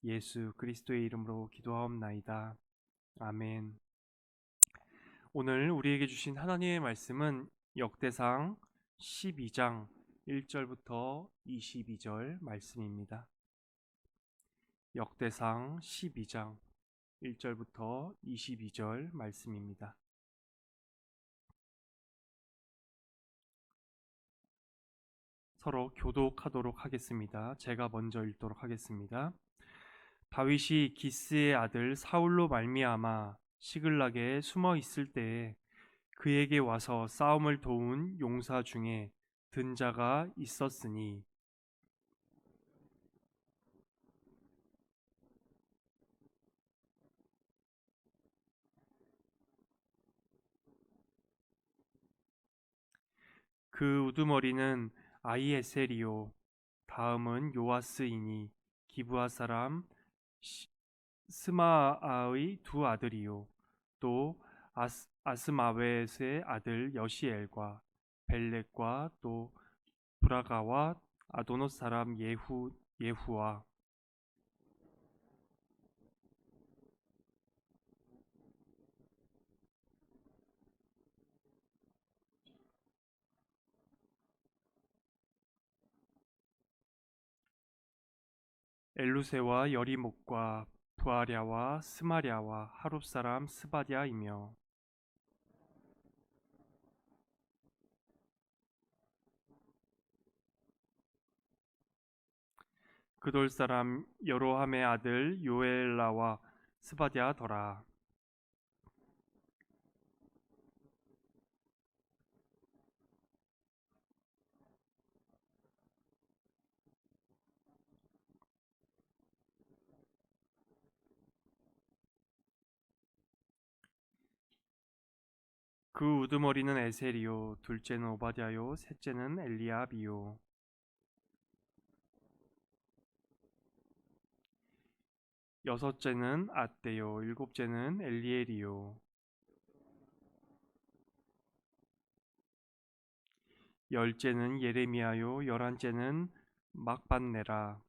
예수 그리스도의 이름으로 기도하옵나이다. 아멘. 오늘 우리에게 주신 하나님의 말씀은 역대상 12장 1절부터 22절 말씀입니다. 역대상 12장 1절부터 22절 말씀입니다. 서로 교독하도록 하겠습니다. 제가 먼저 읽도록 하겠습니다. 다윗이 기스의 아들 사울로 말미암아 시글락에 숨어 있을 때에 그에게 와서 싸움을 도운 용사 중에 든 자가 있었으니 그 우두머리는 아히에셀이요 다음은 요아스이니 기브아 사람 스마아의 두 아들이요 또 아스마웻의 아들 여시엘과 벨렉과 또 브라가와 아도노 사람 예후와 엘루세와 여리목과 부아랴와 스마랴와 하룹 사람 스바랴이며 그돌 사람 여로함의 아들 요엘라와 스바랴더라. 그 우두머리는 에셀이요 둘째는 오바댜요 셋째는 엘리압이요 여섯째는 앗대요 일곱째는 엘리엘이요 열째는 예레미야요 열한째는 막반네라.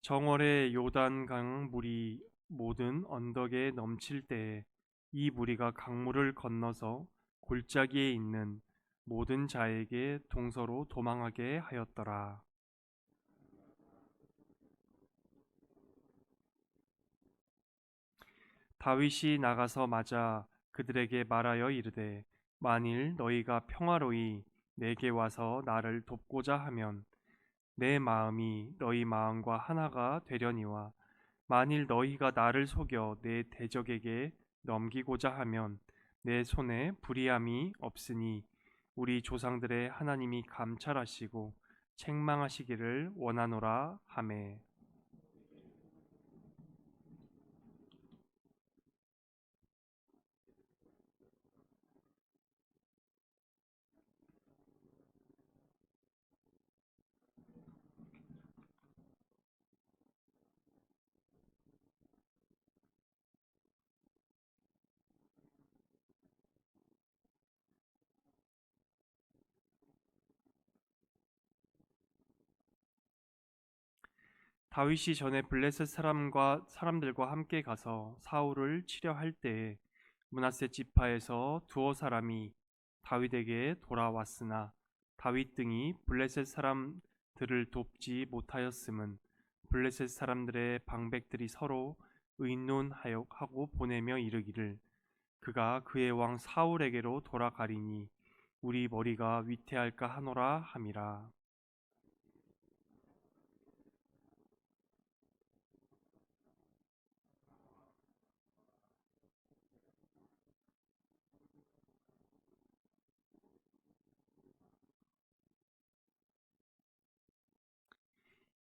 정월에 요단강 물이 모든 언덕에 넘칠 때에 이 무리가 강물을 건너서 골짜기에 있는 모든 자에게 동서로 도망하게 하였더라. 다윗이 나가서 맞아 그들에게 말하여 이르되 만일 너희가 평화로이 내게 와서 나를 돕고자 하면 내 마음이 너희 마음과 하나가 되려니와 만일 너희가 나를 속여 내 대적에게 넘기고자 하면 내 손에 불의함이 없으니 우리 조상들의 하나님이 감찰하시고 책망하시기를 원하노라 하매. 다윗이 전에 블레셋 사람들과 함께 가서 사울을 치려 할 때에 므낫세 지파에서 두어 사람이 다윗에게 돌아왔으나 다윗 등이 블레셋 사람들을 돕지 못하였음은 블레셋 사람들의 방백들이 서로 의논하고 보내며 이르기를 그가 그의 왕 사울에게로 돌아가리니 우리 머리가 위태할까 하노라 함이라.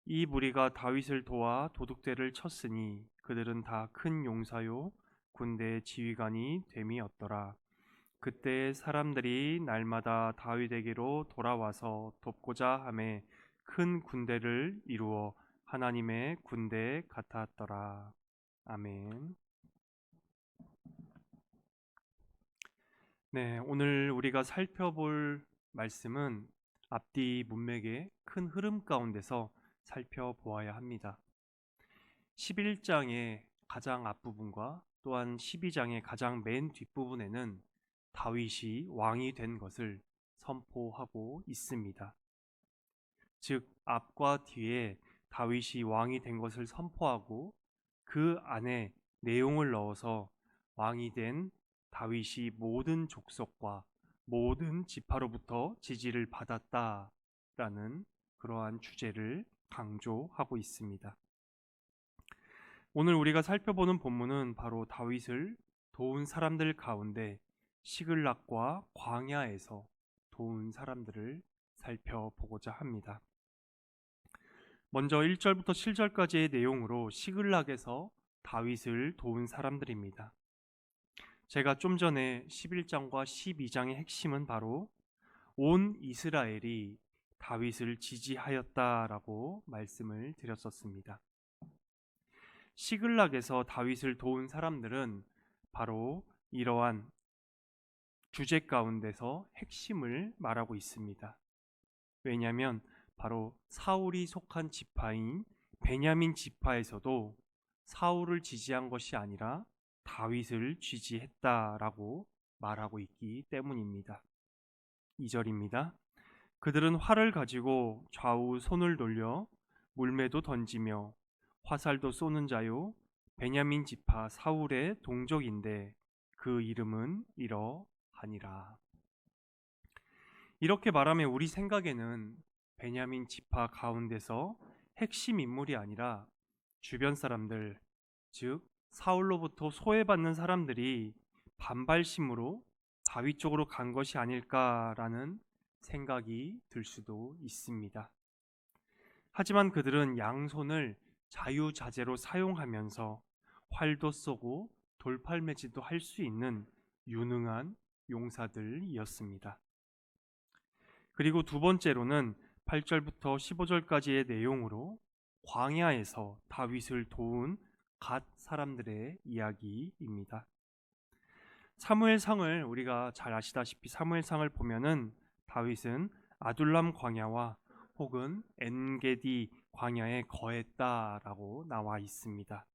이 무리가 다윗을 도와 도둑들을 쳤으니 그들은 다 큰 용사요 군대의 지휘관이 됨이었더라. 그때 사람들이 날마다 다윗에게로 돌아와서 돕고자 하매 큰 군대를 이루어 하나님의 군대 같았더라. 아멘. 네, 오늘 우리가 살펴볼 말씀은 앞뒤 문맥의 큰 흐름 가운데서 살펴보아야 합니다. 11장의 가장 앞부분과 또한 12장의 가장 맨 뒷부분에는 다윗이 왕이 된 것을 선포하고 있습니다. 즉, 앞과 뒤에 다윗이 왕이 된 것을 선포하고 그 안에 내용을 넣어서 왕이 된 다윗이 모든 족속과 모든 지파로부터 지지를 받았다라는 그러한 주제를 강조하고 있습니다. 오늘 우리가 살펴보는 본문은 바로 다윗을 도운 사람들 가운데 시글락과 광야에서 도운 사람들을 살펴보고자 합니다. 먼저 1절부터 7절까지의 내용으로 시글락에서 다윗을 도운 사람들입니다. 제가 좀 전에 11장과 12장의 핵심은 바로 온 이스라엘이 다윗을 지지하였다라고 말씀을 드렸었습니다. 시글락에서 다윗을 도운 사람들은 바로 이러한 주제 가운데서 핵심을 말하고 있습니다. 왜냐하면 바로 사울이 속한 지파인 베냐민 지파에서도 사울을 지지한 것이 아니라 다윗을 지지했다라고 말하고 있기 때문입니다. 2절입니다. 그들은 활을 가지고 좌우 손을 돌려 물매도 던지며 화살도 쏘는 자요 베냐민 지파 사울의 동족인데 그 이름은 이러하니라. 이렇게 말하면 우리 생각에는 베냐민 지파 가운데서 핵심 인물이 아니라 주변 사람들, 즉 사울로부터 소외받는 사람들이 반발심으로 다윗 쪽으로 간 것이 아닐까라는 생각이 들 수도 있습니다. 하지만 그들은 양손을 자유자재로 사용하면서 활도 쏘고 돌팔매질도 할 수 있는 유능한 용사들이었습니다. 그리고 두 번째로는 8절부터 15절까지의 내용으로 광야에서 다윗을 도운 갓 사람들의 이야기입니다. 사무엘상을 우리가 잘 아시다시피 사무엘상을 보면은 다윗은 아둘람 광야와 혹은 엔게디 광야에 거했다라고 나와 있습니다.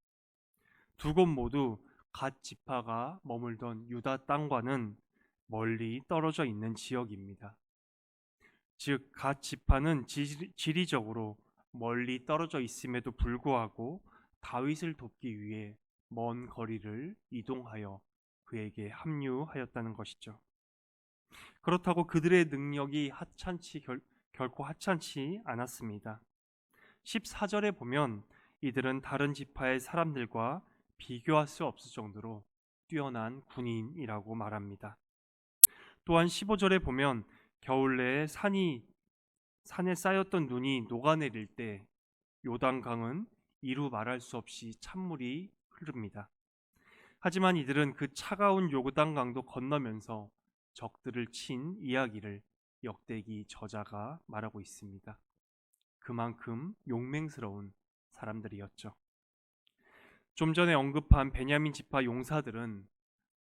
두 곳 모두 갓 지파가 머물던 유다 땅과는 멀리 떨어져 있는 지역입니다. 즉, 갓 지파는 지리적으로 멀리 떨어져 있음에도 불구하고 다윗을 돕기 위해 먼 거리를 이동하여 그에게 합류하였다는 것이죠. 그렇다고 그들의 능력이 결코 하찮지 않았습니다. 14절에 보면 이들은 다른 지파의 사람들과 비교할 수 없을 정도로 뛰어난 군인이라고 말합니다. 또한 15절에 보면 겨울 내에 산에 쌓였던 눈이 녹아내릴 때 요단강은 이루 말할 수 없이 찬물이 흐릅니다. 하지만 이들은 그 차가운 요단강도 건너면서 적들을 친 이야기를 역대기 저자가 말하고 있습니다. 그만큼 용맹스러운 사람들이었죠. 좀 전에 언급한 베냐민 지파 용사들은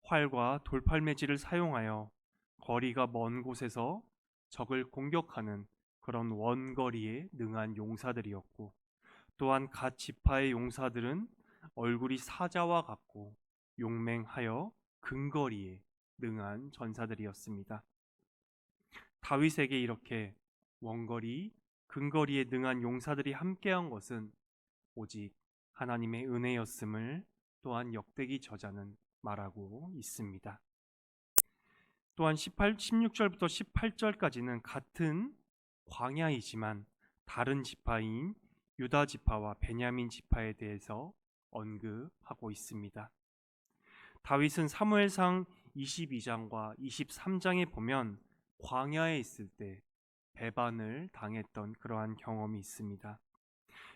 활과 돌팔매질을 사용하여 거리가 먼 곳에서 적을 공격하는 그런 원거리에 능한 용사들이었고, 또한 갓 지파의 용사들은 얼굴이 사자와 같고 용맹하여 근거리에 능한 전사들이었습니다. 다윗에게 이렇게 원거리, 근거리에 능한 용사들이 함께한 것은 오직 하나님의 은혜였음을 또한 역대기 저자는 말하고 있습니다. 또한 16절부터 18절까지는 같은 광야이지만 다른 지파인 유다 지파와 베냐민 지파에 대해서 언급하고 있습니다. 다윗은 사무엘상 22장과 23장에 보면 광야에 있을 때 배반을 당했던 그러한 경험이 있습니다.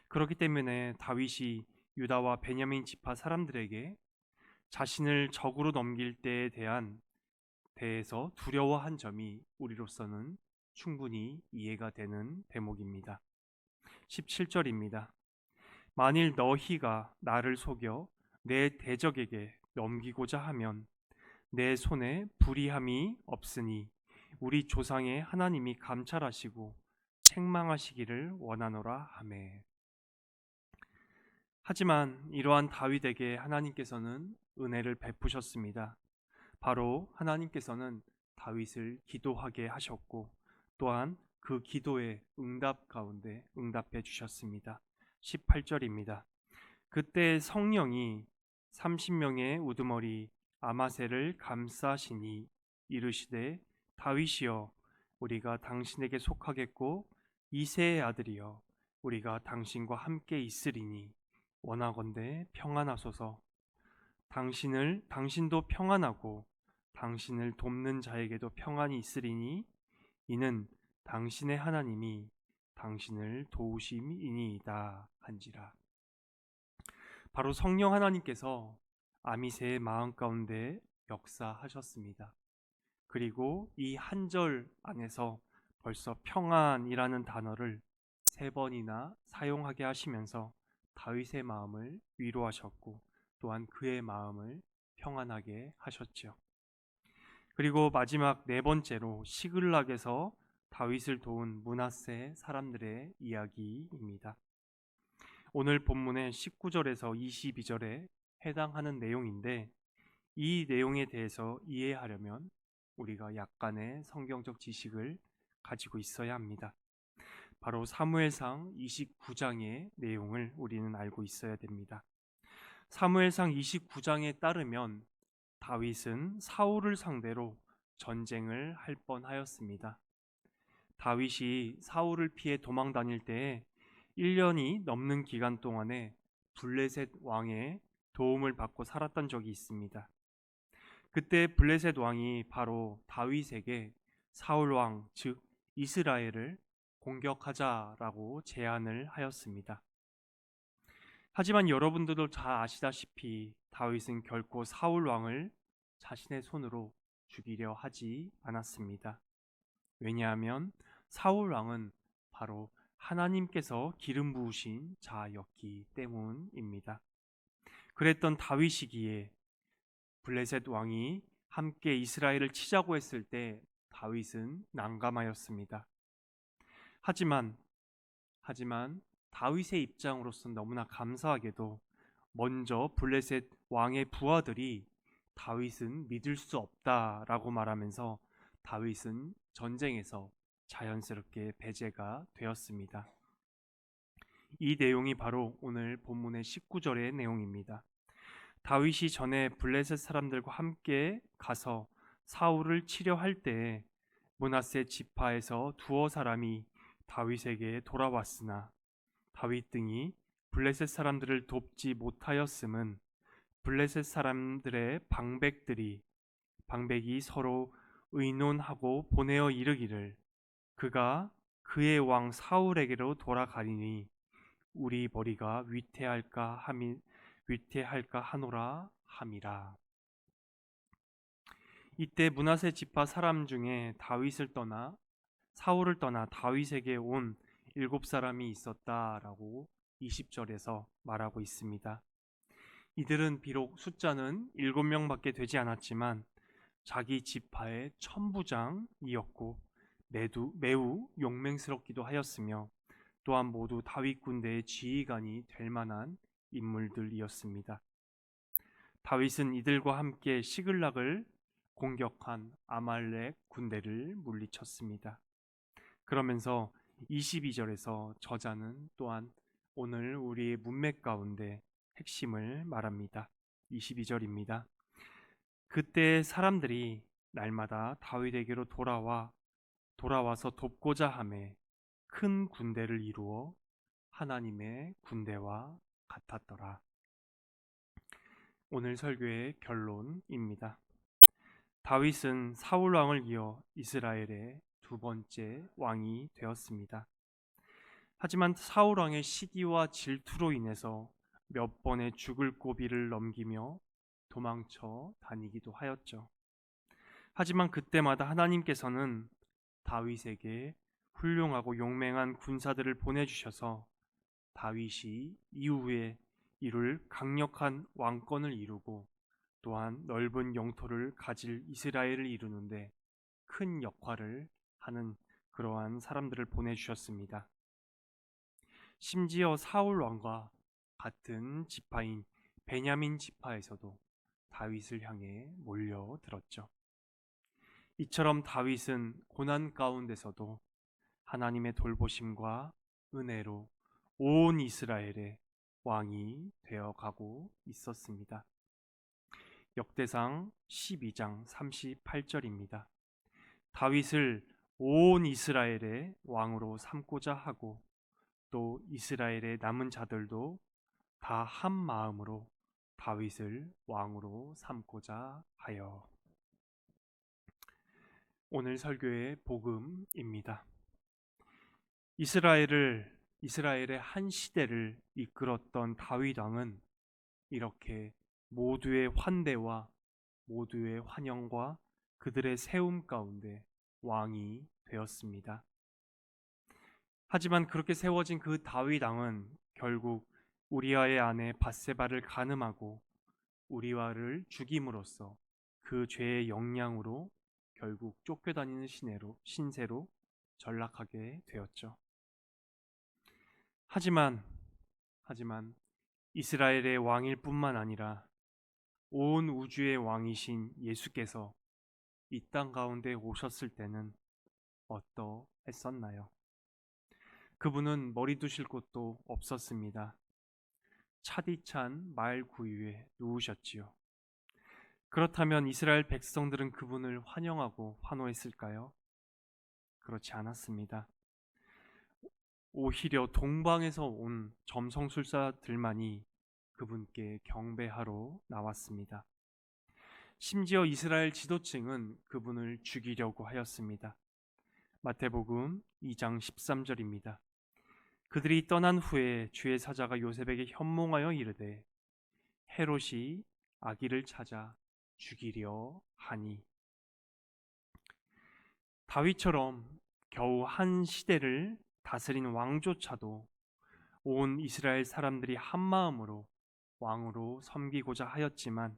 그렇기 때문에 다윗이 유다와 베냐민 지파 사람들에게 자신을 적으로 넘길 때에 대해서 두려워한 점이 우리로서는 충분히 이해가 되는 대목입니다. 17절입니다. 만일 너희가 나를 속여 내 대적에게 넘기고자 하면 내 손에 불의함이 없으니 우리 조상의 하나님이 감찰하시고 책망하시기를 원하노라 하매. 하지만 이러한 다윗에게 하나님께서는 은혜를 베푸셨습니다. 바로 하나님께서는 다윗을 기도하게 하셨고 또한 그 기도의 응답 가운데 응답해 주셨습니다. 18절입니다. 그때 성령이 30명의 우두머리 아마새를 감싸시니 이르시되 다윗이여 우리가 당신에게 속하겠고 이새의 아들이여 우리가 당신과 함께 있으리니 원하건대 평안하소서. 당신도 평안하고 당신을 돕는 자에게도 평안이 있으리니 이는 당신의 하나님이 당신을 도우심이니이다 한지라. 바로 성령 하나님께서 아미새의 마음 가운데 역사하셨습니다. 그리고 이 한 절 안에서 벌써 평안이라는 단어를 3번이나 사용하게 하시면서 다윗의 마음을 위로하셨고 또한 그의 마음을 평안하게 하셨죠. 그리고 마지막 4번째로 시글락에서 다윗을 도운 므낫세 사람들의 이야기입니다. 오늘 본문의 19절에서 22절에 해당하는 내용인데 이 내용에 대해서 이해하려면 우리가 약간의 성경적 지식을 가지고 있어야 합니다. 바로 사무엘상 29장의 내용을 우리는 알고 있어야 됩니다. 사무엘상 29장에 따르면 다윗은 사울을 상대로 전쟁을 할 뻔하였습니다. 다윗이 사울을 피해 도망 다닐 때에 1년이 넘는 기간 동안에 블레셋 왕의 도움을 받고 살았던 적이 있습니다. 그때 블레셋 왕이 바로 다윗에게 사울 왕, 즉 이스라엘을 공격하자라고 제안을 하였습니다. 하지만 여러분들도 잘 아시다시피 다윗은 결코 사울 왕을 자신의 손으로 죽이려 하지 않았습니다. 왜냐하면 사울 왕은 바로 하나님께서 기름 부으신 자였기 때문입니다. 그랬던 다윗이기에 블레셋 왕이 함께 이스라엘을 치자고 했을 때 다윗은 난감하였습니다. 하지만 다윗의 입장으로서는 너무나 감사하게도 먼저 블레셋 왕의 부하들이 다윗은 믿을 수 없다라고 말하면서 다윗은 전쟁에서 자연스럽게 배제가 되었습니다. 이 내용이 바로 오늘 본문의 19절의 내용입니다. 다윗이 전에 블레셋 사람들과 함께 가서 사울을 치려 할 때에 므낫세 지파에서 두어 사람이 다윗에게 돌아왔으나 다윗 등이 블레셋 사람들을 돕지 못하였음은 블레셋 사람들의 방백이 서로 의논하고 보내어 이르기를 그가 그의 왕 사울에게로 돌아가리니 우리 머리가 위태할까 하노라 함이라. 이때 므낫세 지파 사람 중에 사울을 떠나 다윗에게 온 7사람이 있었다라고 20절에서 말하고 있습니다. 이들은 비록 숫자는 7명밖에 되지 않았지만 자기 지파의 천부장이었고 매우 용맹스럽기도 하였으며 또한 모두 다윗 군대의 지휘관이 될 만한 인물들이었습니다. 다윗은 이들과 함께 시글락을 공격한 아말렉 군대를 물리쳤습니다. 그러면서 22절에서 저자는 또한 오늘 우리의 문맥 가운데 핵심을 말합니다. 22절입니다. 그때 사람들이 날마다 다윗에게로 돌아와서 돕고자 하매 큰 군대를 이루어 하나님의 군대와 같았더라. 오늘 설교의 결론입니다. 다윗은 사울 왕을 이어 이스라엘의 2번째 왕이 되었습니다. 하지만 사울 왕의 시기와 질투로 인해서 몇 번의 죽을 고비를 넘기며 도망쳐 다니기도 하였죠. 하지만 그때마다 하나님께서는 다윗에게 훌륭하고 용맹한 군사들을 보내주셔서 다윗이 이후에 이룰 강력한 왕권을 이루고 또한 넓은 영토를 가질 이스라엘을 이루는데 큰 역할을 하는 그러한 사람들을 보내주셨습니다. 심지어 사울 왕과 같은 지파인 베냐민 지파에서도 다윗을 향해 몰려들었죠. 이처럼 다윗은 고난 가운데서도 하나님의 돌보심과 은혜로 온 이스라엘의 왕이 되어가고 있었습니다. 역대상 12장 38절입니다. 다윗을 온 이스라엘의 왕으로 삼고자 하고 또 이스라엘의 남은 자들도 다 한 마음으로 다윗을 왕으로 삼고자 하여. 오늘 설교의 복음입니다. 이스라엘의 한 시대를 이끌었던 다윗 왕은 이렇게 모두의 환대와 모두의 환영과 그들의 세움 가운데 왕이 되었습니다. 하지만 그렇게 세워진 그 다윗 왕은 결국 우리아의 아내 밧세바를 간음하고 우리아를 죽임으로써 그 죄의 영향으로 결국 쫓겨다니는 신세로 전락하게 되었죠. 하지만 이스라엘의 왕일 뿐만 아니라 온 우주의 왕이신 예수께서 이 땅 가운데 오셨을 때는 어떠했었나요? 그분은 머리 두실 곳도 없었습니다. 차디찬 말 구유에 누우셨지요. 그렇다면 이스라엘 백성들은 그분을 환영하고 환호했을까요? 그렇지 않았습니다. 오히려 동방에서 온 점성술사들만이 그분께 경배하러 나왔습니다. 심지어 이스라엘 지도층은 그분을 죽이려고 하였습니다. 마태복음 2장 13절입니다. 그들이 떠난 후에 주의 사자가 요셉에게 현몽하여 이르되 헤롯이 아기를 찾아 죽이려 하니. 다윗처럼 겨우 한 시대를 다스린 왕조차도 온 이스라엘 사람들이 한 마음으로 왕으로 섬기고자 하였지만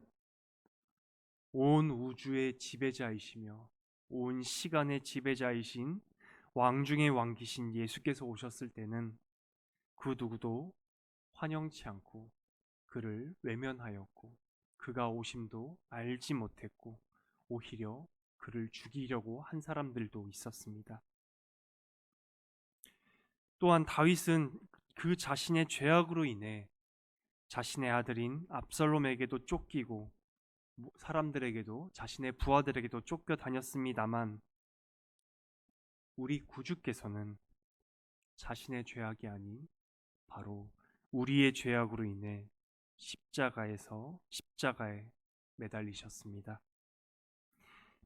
온 우주의 지배자이시며 온 시간의 지배자이신 왕 중의 왕이신 예수께서 오셨을 때는 그 누구도 환영치 않고 그를 외면하였고 그가 오심도 알지 못했고 오히려 그를 죽이려고 한 사람들도 있었습니다. 또한 다윗은 그 자신의 죄악으로 인해 자신의 아들인 압살롬에게도 쫓기고 사람들에게도 자신의 부하들에게도 쫓겨다녔습니다만 우리 구주께서는 자신의 죄악이 아닌 바로 우리의 죄악으로 인해 십자가에 매달리셨습니다.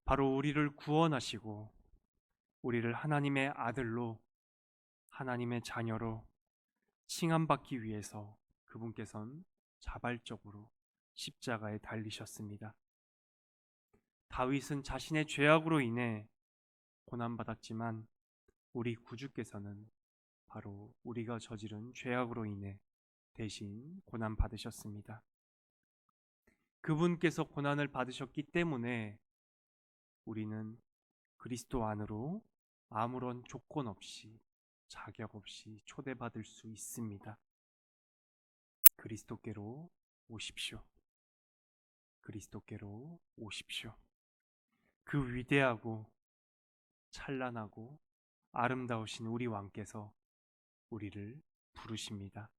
바로 우리를 구원하시고 우리를 하나님의 아들로 하나님의 자녀로 칭함받기 위해서 그분께서는 자발적으로 십자가에 달리셨습니다. 다윗은 자신의 죄악으로 인해 고난받았지만 우리 구주께서는 바로 우리가 저지른 죄악으로 인해 대신 고난받으셨습니다. 그분께서 고난을 받으셨기 때문에 우리는 그리스도 안으로 아무런 조건 없이 자격 없이 초대받을 수 있습니다. 그리스도께로 오십시오. 그리스도께로 오십시오. 그 위대하고 찬란하고 아름다우신 우리 왕께서 우리를 부르십니다.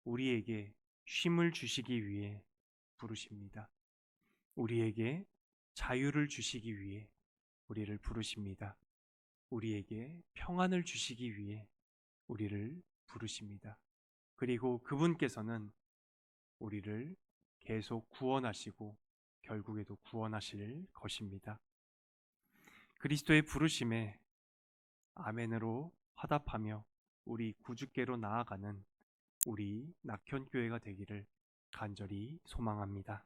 우리에게 쉼을 주시기 위해 부르십니다. 우리에게 자유를 주시기 위해 우리를 부르십니다. 우리에게 평안을 주시기 위해 우리를 부르십니다. 그리고 그분께서는 우리를 계속 구원하시고 결국에도 구원하실 것입니다. 그리스도의 부르심에 아멘으로 화답하며 우리 구주께로 나아가는 우리 낙현교회가 되기를 간절히 소망합니다.